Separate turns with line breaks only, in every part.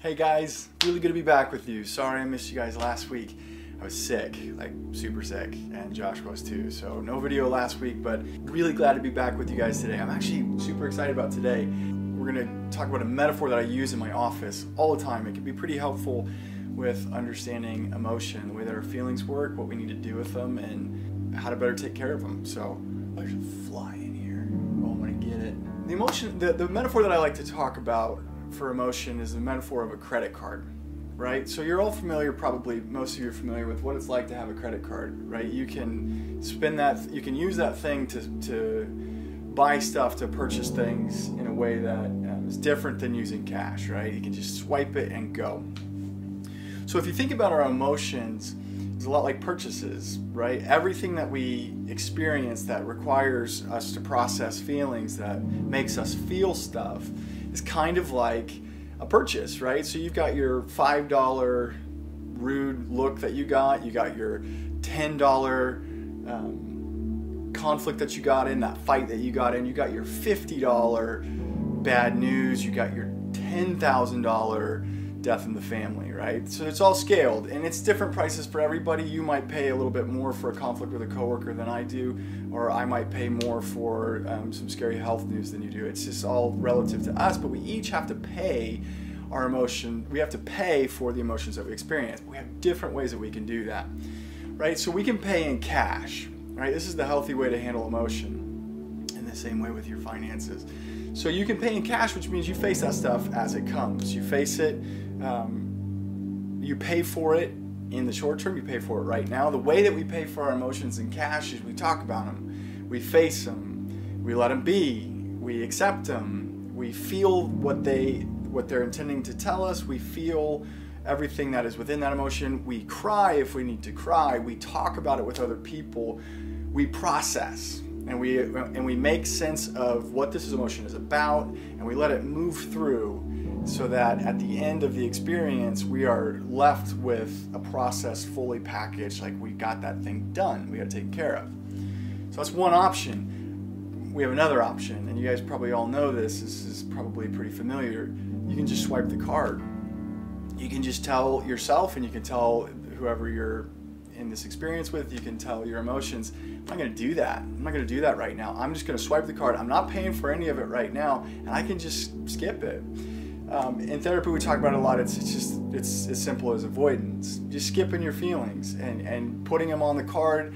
Hey guys, really good to be back with you. Sorry I missed you guys last week. I was sick, like super sick, and Josh was too. So no video last week, but really glad to be back with you guys today. I'm actually super excited about today. We're gonna talk about a metaphor that I use in my office all the time. It can be pretty helpful with understanding emotion, the way that our feelings work, what we need to do with them, and how to better take care of them. So there's a fly in here. Oh, I'm gonna get it. The emotion, the metaphor that I like to talk about for emotion is the metaphor of a credit card, right? So you're all familiar, probably most of you are familiar with what it's like to have a credit card, right? You can spend that, you can use that thing to buy stuff, to purchase things in a way that is different than using cash, right? You can just swipe it and go. So if you think about our emotions, it's a lot like purchases, right? Everything that we experience that requires us to process feelings, that makes us feel stuff, is kind of like a purchase, right? So you've got your $5 rude look that you got your $10 conflict that you got in, that fight that you got in, you got your $50 bad news, you got your $10,000 death in the family, right? So it's all scaled, and it's different prices for everybody. You might pay a little bit more for a conflict with a coworker than I do, or I might pay more for some scary health news than you do. It's just all relative to us, but we each have to pay our emotion. We have to pay for the emotions that we experience. We have different ways that we can do that, right? So we can pay in cash, right? This is the healthy way to handle emotion, in the same way with your finances. So you can pay in cash, which means you face that stuff as it comes. You face it, you pay for it in the short term, you pay for it right now. The way that we pay for our emotions in cash is we talk about them, we face them, we let them be, we accept them, we feel what they're intending to tell us, we feel everything that is within that emotion, we cry if we need to cry, we talk about it with other people, we process. And we make sense of what this emotion is about, and we let it move through, so that at the end of the experience we are left with a process fully packaged, like we got that thing done, we got it taken care of. So that's one option. We have another option, and you guys probably all know this. This is probably pretty familiar. You can just swipe the card. You can just tell yourself, and you can tell whoever you're in this experience with, you can tell your emotions, I'm not going to do that. I'm not going to do that right now. I'm just going to swipe the card. I'm not paying for any of it right now, and I can just skip it. In therapy, we talk about it a lot. It's as simple as avoidance. Just skipping your feelings and putting them on the card,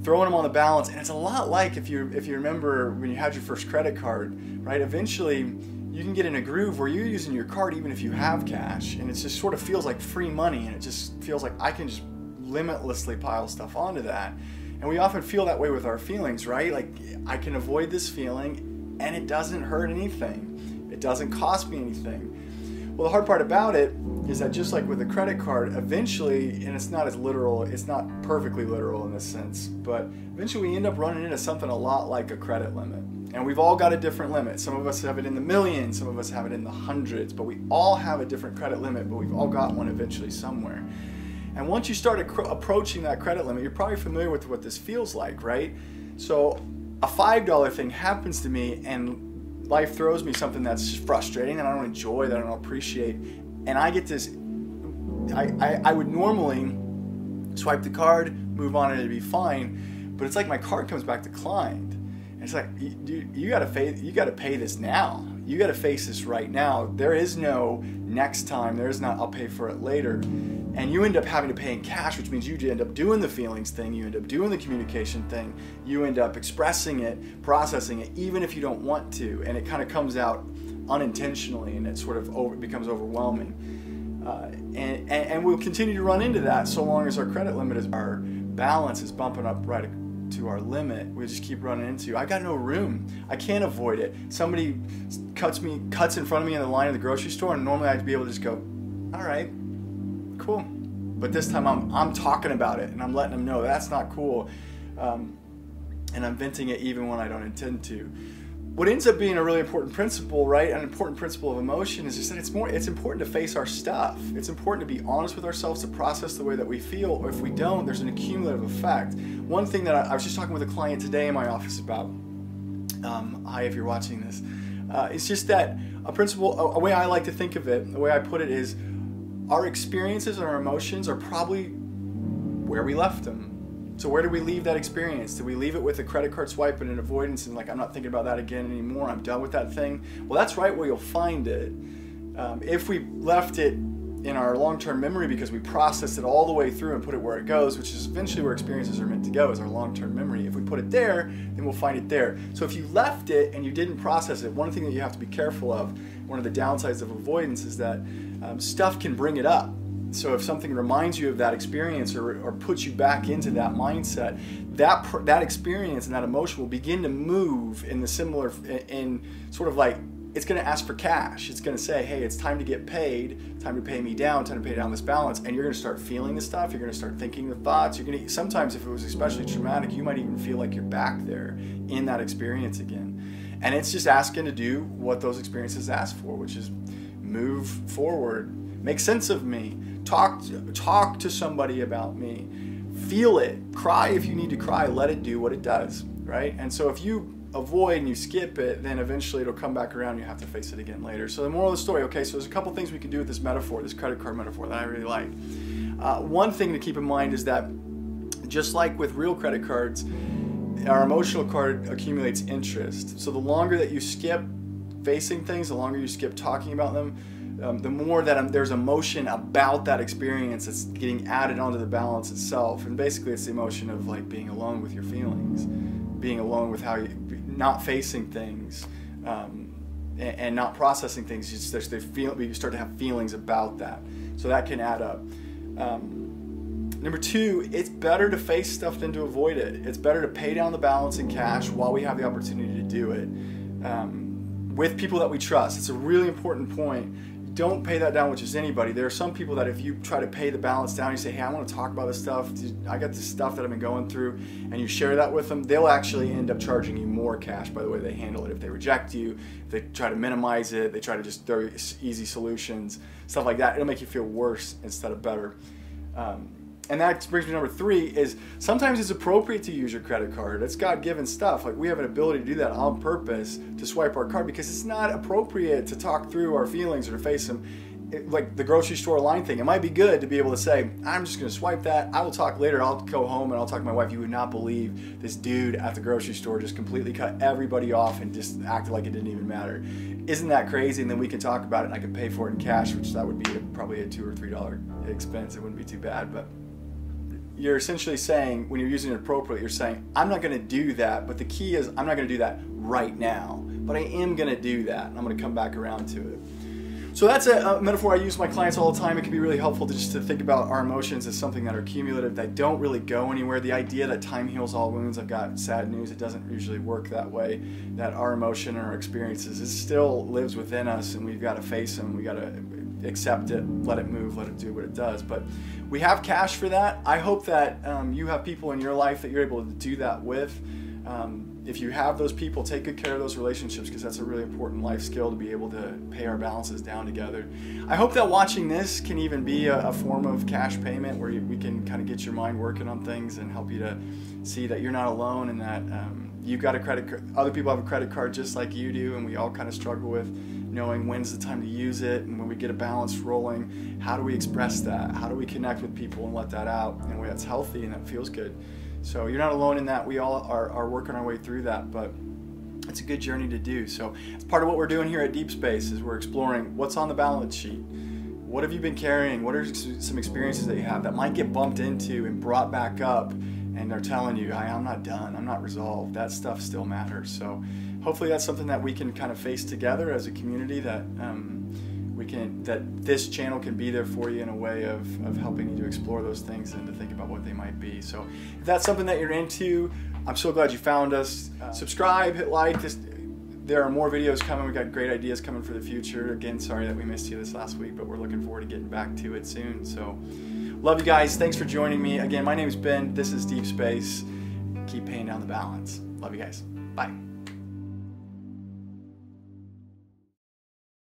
throwing them on the balance. And it's a lot like if you remember when you had your first credit card, right? Eventually, you can get in a groove where you're using your card even if you have cash, and it just sort of feels like free money, and it just feels like I can just limitlessly pile stuff onto that. And we often feel that way with our feelings, right? Like, I can avoid this feeling and it doesn't hurt anything. It doesn't cost me anything. Well, the hard part about it is that just like with a credit card, eventually, and it's not as literal, it's not perfectly literal in this sense, but eventually we end up running into something a lot like a credit limit. And we've all got a different limit. Some of us have it in the millions, some of us have it in the hundreds, but we all have a different credit limit, but we've all got one eventually somewhere. And once you start approaching that credit limit, you're probably familiar with what this feels like, right? So a $5 thing happens to me, and life throws me something that's frustrating, that I don't enjoy, that I don't appreciate, and I get this, I would normally swipe the card, move on, and it'd be fine, but it's like my card comes back declined. And it's like, dude, you gotta pay this now. You gotta face this right now. There is no next time, there is not I'll pay for it later. And you end up having to pay in cash, which means you end up doing the feelings thing, you end up doing the communication thing, you end up expressing it, processing it, even if you don't want to, and it kind of comes out unintentionally, and it sort of becomes overwhelming. And we'll continue to run into that so long as our credit limit is, our balance is bumping up right to our limit. We just keep running into, I got no room, I can't avoid it. Somebody cuts in front of me in the line of the grocery store, and normally I'd be able to just go, all right, cool. But this time I'm talking about it, and I'm letting them know that's not cool, and I'm venting it even when I don't intend to. What ends up being a really important principle, right? An important principle of emotion is just that it's important to face our stuff. It's important to be honest with ourselves, to process the way that we feel, or if we don't, there's an accumulative effect. One thing that I was just talking with a client today in my office about, hi if you're watching this, it's just that a principle, a way I like to think of it, the way I put it is, our experiences and our emotions are probably where we left them. So where do we leave that experience? Do we leave it with a credit card swipe and an avoidance and like, I'm not thinking about that again anymore, I'm done with that thing? Well, that's right where you'll find it. If we left it in our long-term memory because we processed it all the way through and put it where it goes, which is eventually where experiences are meant to go, is our long-term memory. If we put it there, then we'll find it there. So if you left it and you didn't process it, one thing that you have to be careful of, one of the downsides of avoidance is that stuff can bring it up. So if something reminds you of that experience or puts you back into that mindset, that experience and that emotion will begin to move in the similar, in sort of like, it's going to ask for cash. It's going to say, hey, it's time to get paid, time to pay me down, time to pay down this balance. And you're going to start feeling the stuff. You're going to start thinking the thoughts. You're going to, sometimes if it was especially traumatic, you might even feel like you're back there in that experience again. And it's just asking to do what those experiences ask for, which is move forward, make sense of me, talk to somebody about me, feel it, cry if you need to cry, let it do what it does, right? And so if you avoid and you skip it, then eventually it'll come back around and you have to face it again later. So the moral of the story, okay, so there's a couple things we can do with this metaphor, this credit card metaphor that I really like. One thing to keep in mind is that just like with real credit cards, our emotional card accumulates interest. So the longer that you skip facing things, the longer you skip talking about them, the more that there's emotion about that experience that's getting added onto the balance itself. And basically it's the emotion of like being alone with your feelings, being alone with how you, not facing things, and not processing things. You start to have feelings about that. So that can add up. Number two, it's better to face stuff than to avoid it. It's better to pay down the balance in cash while we have the opportunity to do it, with people that we trust. It's a really important point. Don't pay that down with just anybody. There are some people that if you try to pay the balance down, you say, hey, I want to talk about this stuff. I got this stuff that I've been going through, and you share that with them, they'll actually end up charging you more cash by the way they handle it. If they reject you, if they try to minimize it, they try to just throw easy solutions, stuff like that, it'll make you feel worse instead of better. And that brings me to number three, is sometimes it's appropriate to use your credit card. It's God-given stuff. Like we have an ability to do that on purpose, to swipe our card, because it's not appropriate to talk through our feelings or to face them. Like the grocery store line thing, it might be good to be able to say, I'm just going to swipe that. I will talk later. I'll go home and I'll talk to my wife. You would not believe this dude at the grocery store just completely cut everybody off and just acted like it didn't even matter. Isn't that crazy? And then we can talk about it and I can pay for it in cash, which that would be probably a $2 or $3 expense. It wouldn't be too bad, but you're essentially saying, when you're using it appropriately, you're saying, I'm not going to do that, but the key is I'm not going to do that right now, but I am going to do that, and I'm going to come back around to it. So that's a metaphor I use with my clients all the time. It can be really helpful to just to think about our emotions as something that are cumulative, that don't really go anywhere. The idea that time heals all wounds, I've got sad news, it doesn't usually work that way. That our emotion and our experiences, it still lives within us, and we've got to face them. We got to accept it, let it move, let it do what it does. But we have cash for that. I hope that you have people in your life that you're able to do that with. If you have those people, take good care of those relationships, because that's a really important life skill, to be able to pay our balances down together. I hope that watching this can even be a form of cash payment where we can kind of get your mind working on things and help you to see that you're not alone, and that you've got a credit card. Other people have a credit card just like you do, and we all kind of struggle with knowing when's the time to use it, and when we get a balance rolling, how do we express that? How do we connect with people and let that out in a way that's healthy and that feels good? So you're not alone in that. We all are working our way through that, but it's a good journey to do. So it's part of what we're doing here at Deep Space, is we're exploring what's on the balance sheet. What have you been carrying? What are some experiences that you have that might get bumped into and brought back up, and they're telling you, I'm not done, I'm not resolved. That stuff still matters. So hopefully that's something that we can kind of face together as a community, that that this channel can be there for you in a way of helping you to explore those things and to think about what they might be. So if that's something that you're into, I'm so glad you found us. Subscribe, hit like. There are more videos coming. We've got great ideas coming for the future. Again, sorry that we missed you this last week, but we're looking forward to getting back to it soon. So love you guys. Thanks for joining me. Again, my name is Ben. This is Deep Space. Keep paying down the balance. Love you guys. Bye.